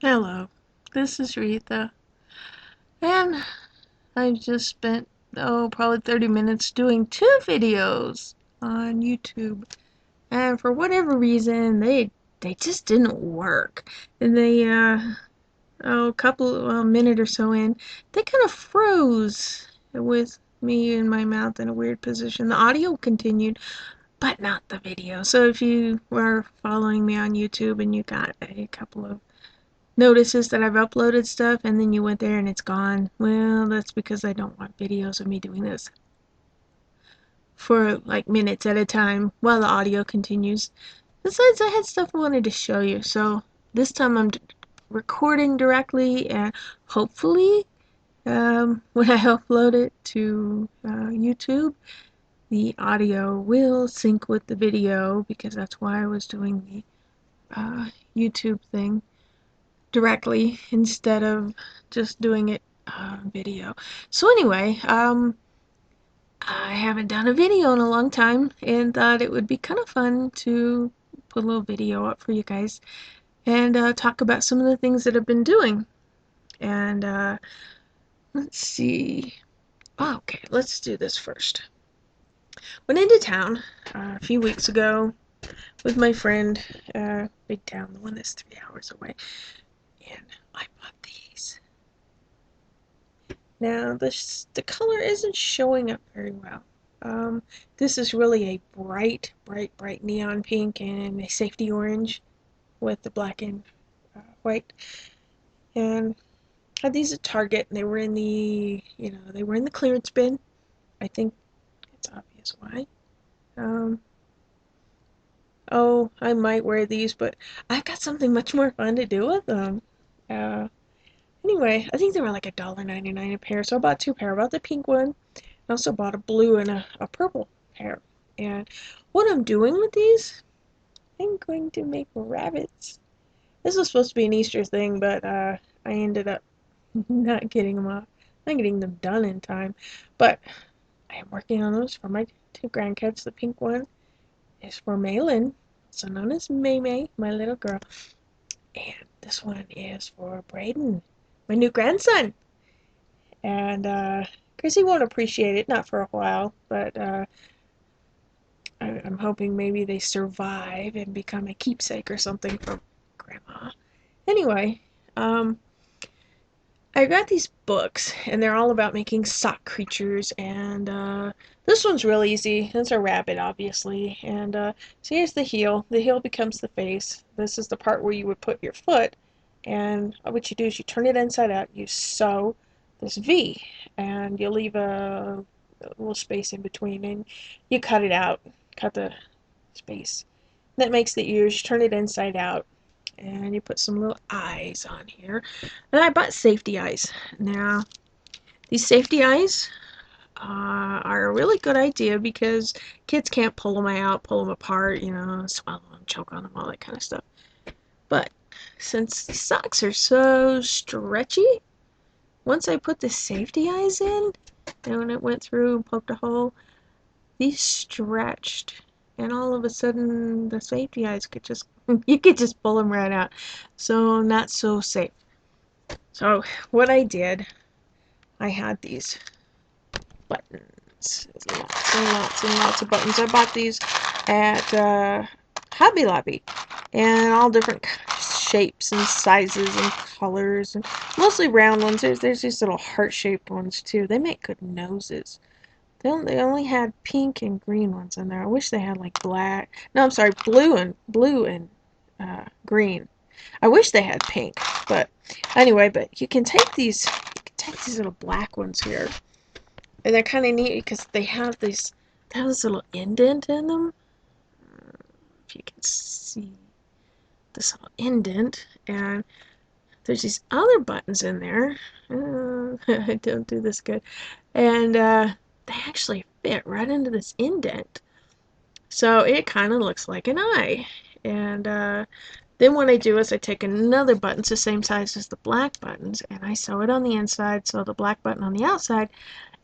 Hello, this is Wretha, and I've just spent, probably 30 minutes doing 2 videos on YouTube, and for whatever reason, they just didn't work. And a couple, a minute or so in, they kind of froze with me in my mouth in a weird position. The audio continued, but not the video. So if you were following me on YouTube and you got a couple of notices that I've uploaded stuff and then you went there and it's gone, well, that's because I don't want videos of me doing this for like minutes at a time while the audio continues. Besides, I had stuff I wanted to show you, so this time I'm recording directly, and hopefully when I upload it to YouTube, the audio will sync with the video, because that's why I was doing the YouTube thing directly instead of just doing it video. So anyway, I haven't done a video in a long time and thought it would be kind of fun to put a little video up for you guys and talk about some of the things that I've been doing. And let's see. Oh, okay, let's do this first. Went into town a few weeks ago with my friend, big town, the one that's 3 hours away, and I bought these. Now, the color isn't showing up very well. This is really a bright, bright, bright neon pink and a safety orange with the black and white. And I had these at Target, and they were in the clearance bin. I think it's obvious why. Oh, I might wear these, but I've got something much more fun to do with them. Uh, Anyway, I think they were like $1.99 a pair, so I bought 2 pair. I bought the pink one. I also bought a blue and a purple pair. And what I'm doing with these, I'm going to make rabbits. This was supposed to be an Easter thing, but I ended up not getting them off, not getting them done in time. But I am working on those for my 2 grandkids. The pink one is for Maylin, also known as May May, my little girl. And this one is for Braden, my new grandson. And Chrissy won't appreciate it, not for a while, but I'm hoping maybe they survive and become a keepsake or something from Grandma. Anyway, I got these books, and they're all about making sock creatures, and this one's real easy. It's a rabbit, obviously, and so here's the heel. The heel becomes the face. This is the part where you would put your foot, and what you do is you turn it inside out, you sew this V, and you leave a little space in between, and you cut it out, cut the space. That makes the ears. You turn it inside out, and you put some little eyes on here. And I bought safety eyes. Now, these safety eyes are a really good idea because kids can't pull them out, pull them apart, swallow them, choke on them, all that kind of stuff. But since the socks are so stretchy, once I put the safety eyes in, and when it went through and poked a hole, these stretched, and all of a sudden the safety eyes could just you could just pull them right out. So not so safe. So what I did, I had these buttons, lots and lots and lots of buttons. I bought these at Hobby Lobby, and all different shapes and sizes and colors, and mostly round ones. There's these little heart-shaped ones too. They make good noses. They only had pink and green ones in there. I wish they had like black. No, I'm sorry, blue and green. I wish they had pink, but anyway. But you can take these little black ones here, and they're kind of neat because they have this little indent in them. If you can see this little indent, and there's these other buttons in there. I don't do this good, and they actually fit right into this indent. So it kind of looks like an eye. And then what I do is I take another button, it's the same size as the black buttons, and I sew it on the inside, sew the black button on the outside,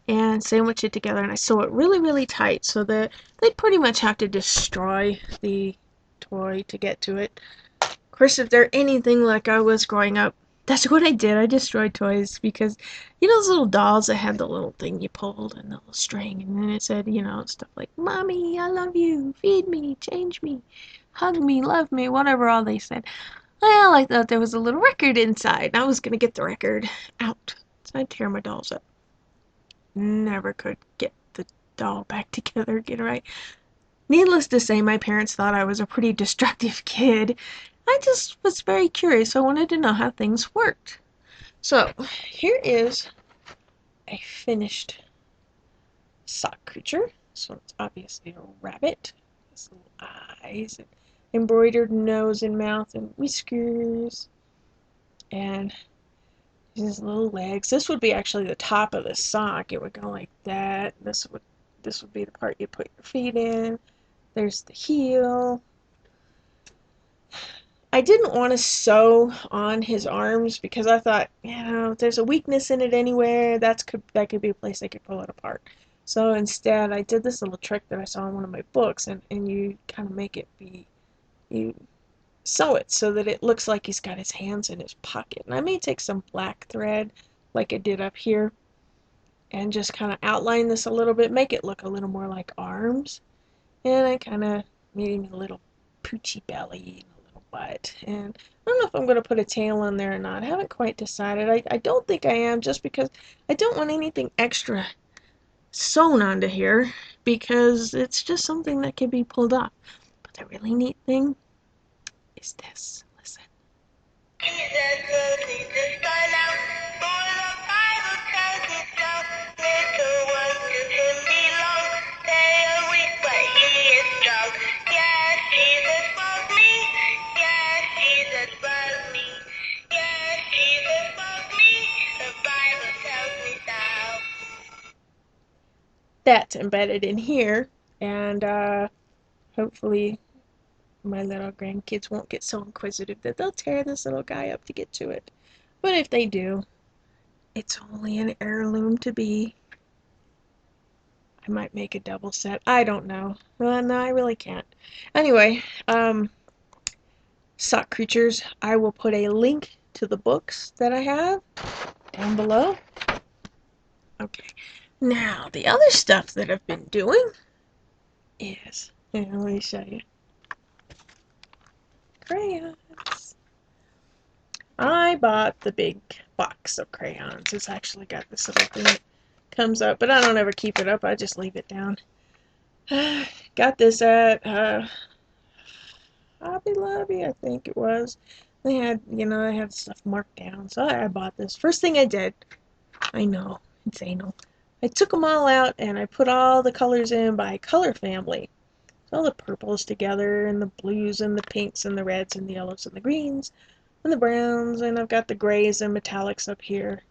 and sandwich it together. And I sew it really, really tight so that they pretty much have to destroy the toy to get to it. Of course, if they're anything like I was growing up, that's what I did. I destroyed toys because, you know, those little dolls that had the little thing you pulled and the little string, and then it said, you know, stuff like, Mommy, I love you, feed me, change me, hug me, love me, whatever all they said. Well, I thought there was a little record inside, and I was going to get the record out. So I'd tear my dolls up. Never could get the doll back together, get it right. Needless to say, my parents thought I was a pretty destructive kid. I just was very curious. I wanted to know how things worked. So, here is a finished sock creature. So, it's obviously a rabbit. His little eyes, and embroidered nose and mouth, and whiskers, and his little legs. This would be actually the top of the sock. It would go like that. This would be the part you put your feet in. There's the heel. I didn't want to sew on his arms because I thought, you know, if there's a weakness in it anywhere, that could be a place I could pull it apart. So instead, I did this little trick that I saw in one of my books, and you kind of make it be, you sew it so that it looks like he's got his hands in his pocket. And I may take some black thread, like I did up here, and just kind of outline this a little bit, make it look a little more like arms. And I kind of made him a little poochy belly, and a little butt. And I don't know if I'm going to put a tail on there or not. I haven't quite decided. I don't think I am, just because I don't want anything extra sewn onto here, because it's just something that can be pulled off. But the really neat thing is this. Listen. That's embedded in here, and hopefully my little grandkids won't get so inquisitive that they'll tear this little guy up to get to it. But if they do, it's only an heirloom to be. I might make a double set. I don't know. Well, no, I really can't. Anyway, sock creatures, I will put a link to the books that I have down below. Okay. Now, the other stuff that I've been doing is, let me show you. Crayons. I bought the big box of crayons. It's actually got this little thing that comes up, but I don't ever keep it up. I just leave it down. Got this at Hobby Lobby, I think it was. They had, you know, they had stuff marked down, so I bought this. First thing I did, I know, it's anal. I took them all out and I put all the colors in by color family. All the purples together, and the blues, and the pinks, and the reds, and the yellows, and the greens, and the browns, and I've got the grays and metallics up here.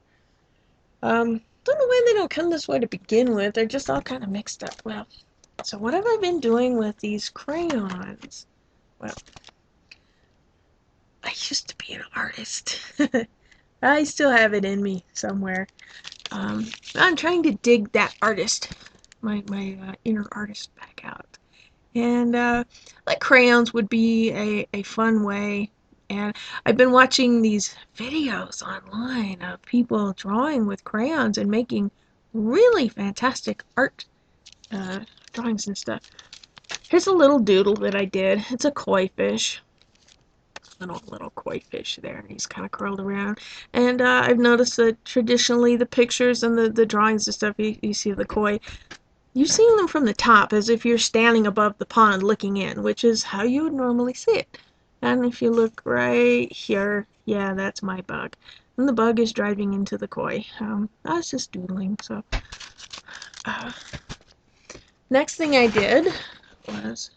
Don't know why they don't come this way to begin with. They're just all kind of mixed up. Well, so what have I been doing with these crayons? Well, I used to be an artist. I still have it in me somewhere. I'm trying to dig that artist, my inner artist back out. And like crayons would be a fun way. And I've been watching these videos online of people drawing with crayons and making really fantastic art drawings and stuff. Here's a little doodle that I did. It's a koi fish. Little koi fish there. He's kind of curled around. And I've noticed that traditionally the pictures and the drawings and stuff you see of the koi, you see them from the top as if you're standing above the pond looking in, which is how you would normally see it. And if you look right here, yeah, that's my bug. And the bug is driving into the koi. I was just doodling, so. Next thing I did was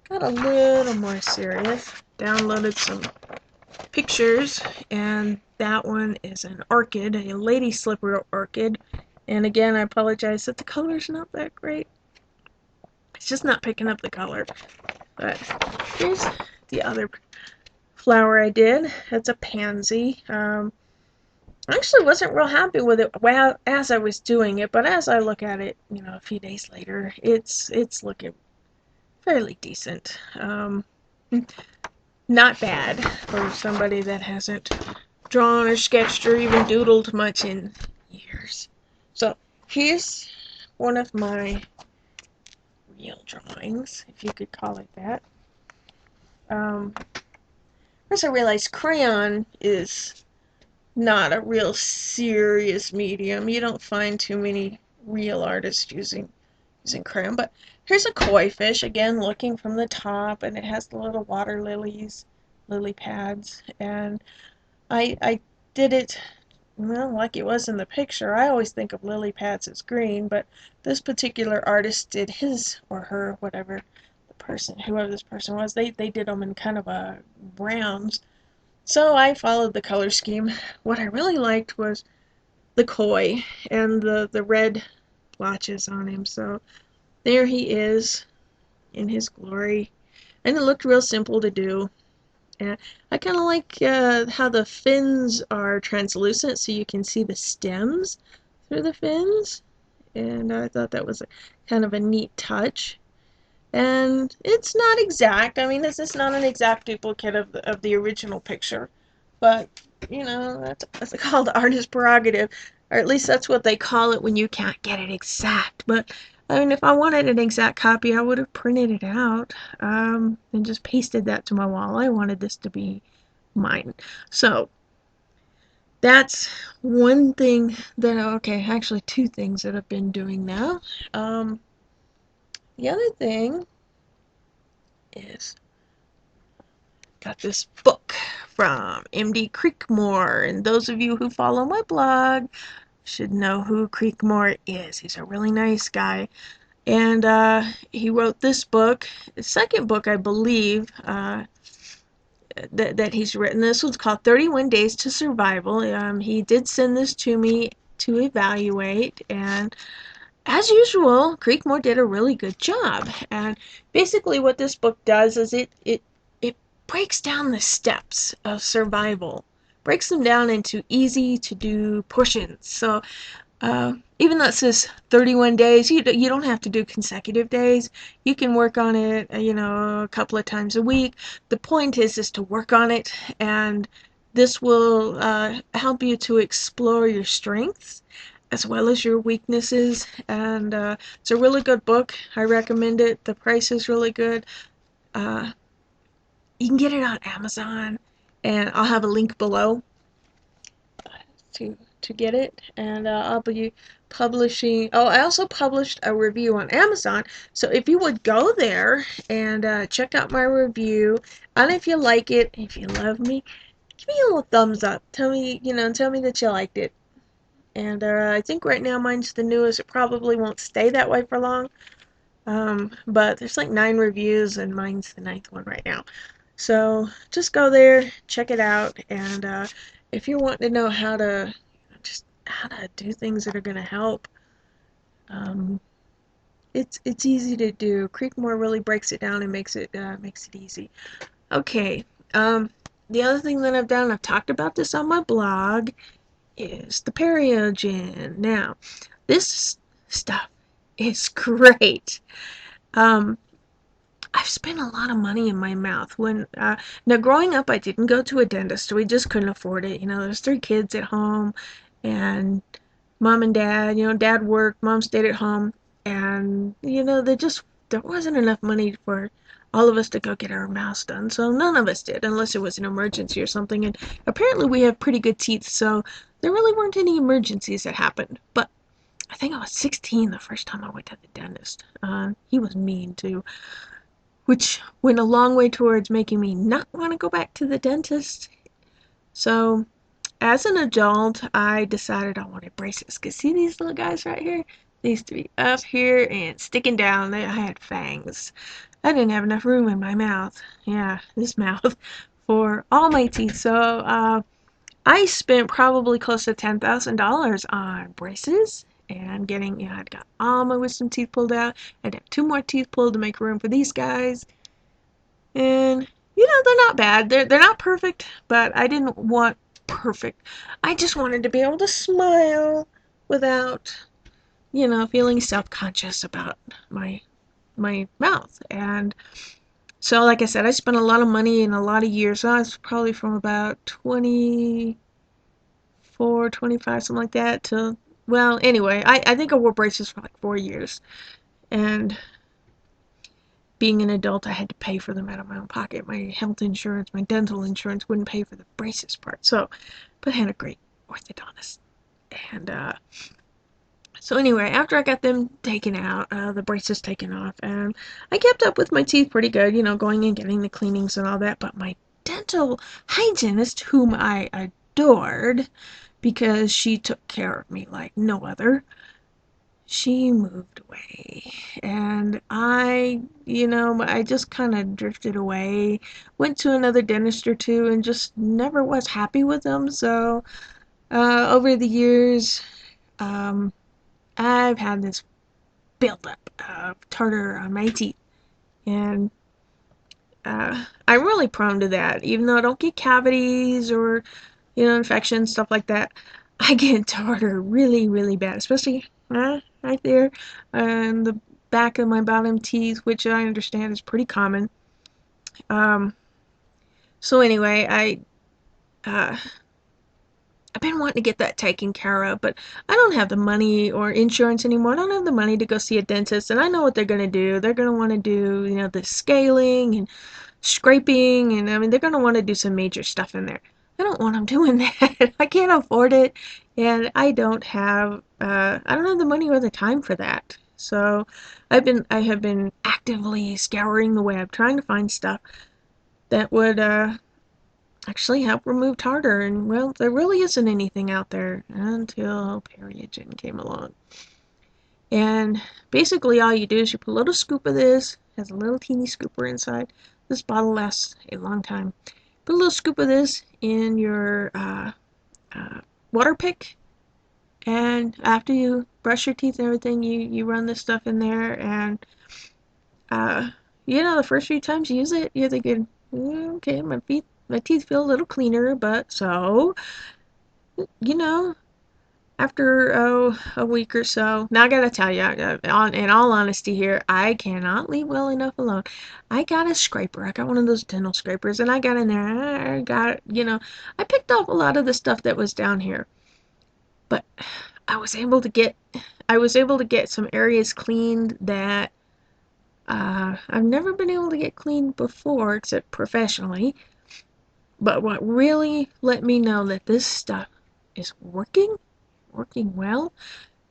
got a little more serious. Downloaded some pictures, and that one is an orchid, a lady slipper orchid. And again, I apologize that the color's not that great. It's just not picking up the color. But here's the other flower I did. It's a pansy. I actually wasn't real happy with it as I was doing it, but as I look at it, you know, a few days later, it's looking fairly decent. not bad for somebody that hasn't drawn or sketched or even doodled much in years. So here's one of my real drawings, if you could call it that. Um, First I realized crayon is not a real serious medium. You don't find too many real artists using crayon. But here's a koi fish, again looking from the top, and it has the little water lilies, lily pads. And I did it, well, like it was in the picture. I always think of lily pads as green, but this particular artist did his or her, whatever the person, whoever this person was, they did them in kind of a browns. So I followed the color scheme. What I really liked was the koi and the red blotches on him. So there he is in his glory. And it looked real simple to do. And I kind of like how the fins are translucent so you can see the stems through the fins. And I thought that was kind of a neat touch. And it's not exact. I mean, this is not an exact duplicate of the original picture. But, that's called artist prerogative. Or at least that's what they call it when you can't get it exact. But, I mean, if I wanted an exact copy, I would have printed it out and just pasted that to my wall. I wanted this to be mine. So, that's one thing that, okay, actually two things that I've been doing now. The other thing is got this book from MD Creekmore, and those of you who follow my blog should know who Creekmore is. He's a really nice guy, and he wrote this book, the second book, I believe, that he's written. This one's called 31 Days to Survival. He did send this to me to evaluate, and as usual, Creekmore did a really good job. And basically what this book does is it breaks down the steps of survival, breaks them down into easy to do portions. So even though it says 31 days, you don't have to do consecutive days. You can work on it, a couple of times a week. The point is to work on it, and this will help you to explore your strengths as well as your weaknesses. And it's a really good book. I recommend it. The price is really good. Uh, you can get it on Amazon, and I'll have a link below to get it. And I'll be publishing. Oh, I also published a review on Amazon. So if you would go there and check out my review, and if you like it, if you love me, give me a little thumbs up. Tell me, tell me that you liked it. And I think right now mine's the newest. It probably won't stay that way for long. But there's like 9 reviews, and mine's the 9th one right now. So just go there, check it out, and if you're wanting to know how to do things that are going to help, um, it's easy to do. Creekmore really breaks it down and makes it easy. Okay. The other thing that I've done, I've talked about this on my blog, is the Periogen. Now, this stuff is great. Um, I've spent a lot of money in my mouth. Now growing up, I didn't go to a dentist. We just couldn't afford it. There's 3 kids at home, and mom and dad. Dad worked, mom stayed at home, and there wasn't enough money for all of us to go get our mouths done. So none of us did, unless it was an emergency or something. And apparently we have pretty good teeth, so there really weren't any emergencies that happened. But I think I was 16 the first time I went to the dentist. He was mean too, which went a long way towards making me not want to go back to the dentist. So, as an adult, I decided I wanted braces. Because see these little guys right here? They used to be up here and sticking down. I had fangs. I didn't have enough room in my mouth. Yeah, this mouth for all my teeth. So, I spent probably close to $10,000 on braces and getting, I'd got all my wisdom teeth pulled out. I'd have 2 more teeth pulled to make room for these guys. And, they're not bad. They're not perfect, but I didn't want perfect. I just wanted to be able to smile without, feeling self-conscious about my mouth. And So, like I said, I spent a lot of money in a lot of years. So I was probably from about 24, 25, something like that, to, well, anyway, I think I wore braces for like 4 years. And being an adult, I had to pay for them out of my own pocket. My health insurance, my dental insurance wouldn't pay for the braces part. So, but I had a great orthodontist. And so anyway, after I got them taken out, the braces taken off, and I kept up with my teeth pretty good, going and getting the cleanings and all that. But my dental hygienist, whom I adored because she took care of me like no other, she moved away. And I just kind of drifted away, went to another dentist or two, and just never was happy with them. So over the years, um, I've had this buildup of tartar on my teeth, and I'm really prone to that. Even though I don't get cavities or infections, stuff like that, I get tartar really, really bad, especially right there on the back of my bottom teeth, which I understand is pretty common. Um, so anyway, uh, I've been wanting to get that taken care of, but I don't have the money or insurance anymore. I don't have the money to go see a dentist, and I know what they're going to do. They're going to want to do, the scaling and scraping, and I mean, they're going to want to do some major stuff in there. I don't want them doing that. I can't afford it, and I don't have the money or the time for that. So, I have been actively scouring the web, trying to find stuff that would, actually help remove tartar, and well, there really isn't anything out there until Periogen came along. And basically all you do is you put a little scoop of this, has a little teeny scooper inside. This bottle lasts a long time. Put a little scoop of this in your uh, water pick, and after you brush your teeth and everything, you run this stuff in there, and uh, the first few times you use it, you're thinking, okay, my teeth feel a little cleaner, but so, you know, after a week or so, now I gotta tell you, in all honesty here, I cannot leave well enough alone. I got a scraper. I got one of those dental scrapers, and I got in there, and I got, I picked off a lot of the stuff that was down here, but I was able to get, I was able to get some areas cleaned that I've never been able to get cleaned before, except professionally. But what really let me know that this stuff is working well,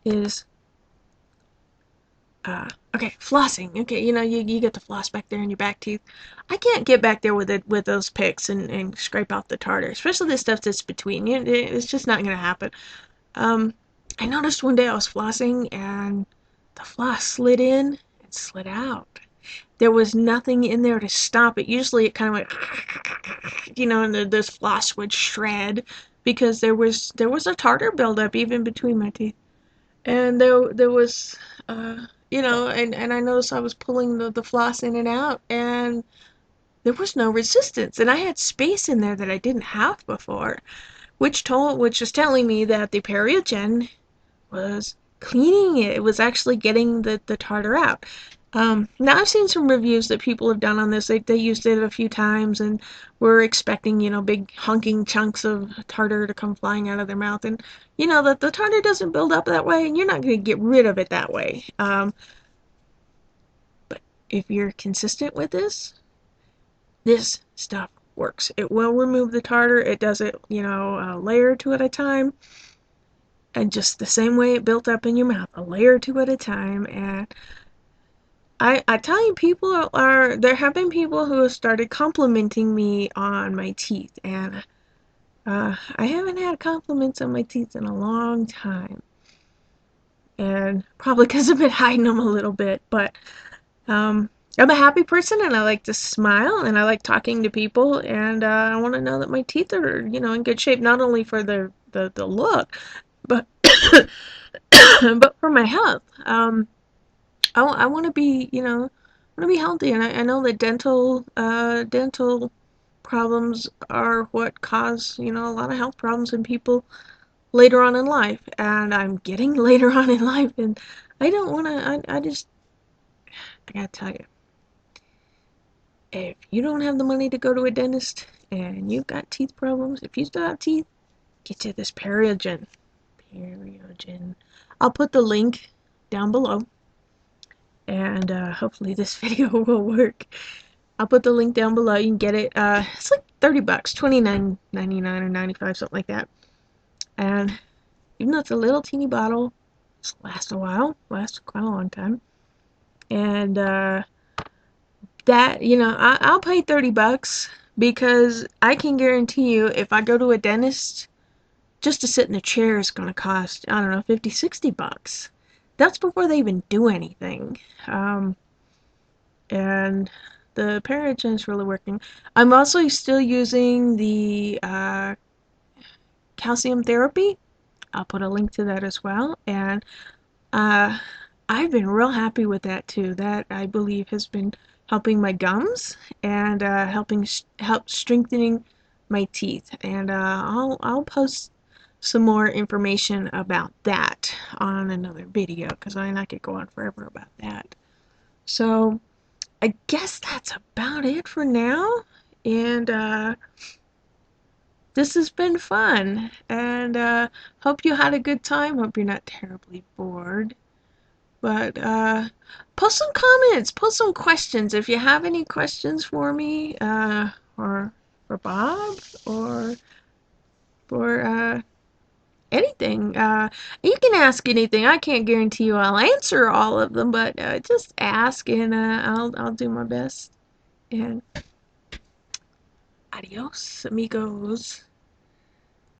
is okay, flossing. Okay, you get to floss back there in your back teeth. I can't get back there with those picks and scrape out the tartar, especially the stuff that's between you. It's just not gonna happen. Um, I noticed one day I was flossing and the floss slid in and slid out. There was nothing in there to stop it. Usually it kind of went, and this floss would shred because there was a tartar buildup even between my teeth, and there was, and I noticed I was pulling the floss in and out, and there was no resistance, and I had space in there that I didn't have before, which is telling me that the Periogen was cleaning it. It was actually getting the tartar out. Now I've seen some reviews that people have done on this. They used it a few times and were expecting, big honking chunks of tartar to come flying out of their mouth. And that the tartar doesn't build up that way, and you're not going to get rid of it that way. But if you're consistent with this stuff works. It will remove the tartar. It does it, a layer or two at a time. And just the same way it built up in your mouth, a layer or two at a time. And I tell you, there have been people who have started complimenting me on my teeth, and I haven't had compliments on my teeth in a long time, and probably because I've been hiding them a little bit, but I'm a happy person, and I like to smile, and I like talking to people, and I want to know that my teeth are, in good shape, not only for the look, but but for my health. I want to be, healthy, and I know that dental problems are what cause, a lot of health problems in people later on in life, and I'm getting later on in life, and I don't want to, I gotta tell you, if you don't have the money to go to a dentist and you've got teeth problems, if you still have teeth, get you this Periogen. Periogen. I'll put the link down below, and hopefully this video will work. I'll put the link down below. You can get it. It's like 30 bucks, 29.99 or 95, something like that. And even though it's a little teeny bottle, it's lasts a while, lasts quite a long time. And that, I'll pay 30 bucks because I can guarantee you if I go to a dentist, just to sit in a chair is going to cost, I don't know, 50, 60 bucks. That's before they even do anything. And the Periogen is really working. I'm also still using the calcium therapy. I'll put a link to that as well. And uh, I've been real happy with that too. That I believe has been helping my gums and help strengthening my teeth. And I'll post some more information about that on another video because I could go on forever about that. So I guess that's about it for now. And this has been fun. And hope you had a good time. Hope you're not terribly bored. But post some comments, post some questions. If you have any questions for me, or for Bob, or for anything, you can ask anything. I can't guarantee you I'll answer all of them, but just ask, and I'll do my best. And adios, amigos.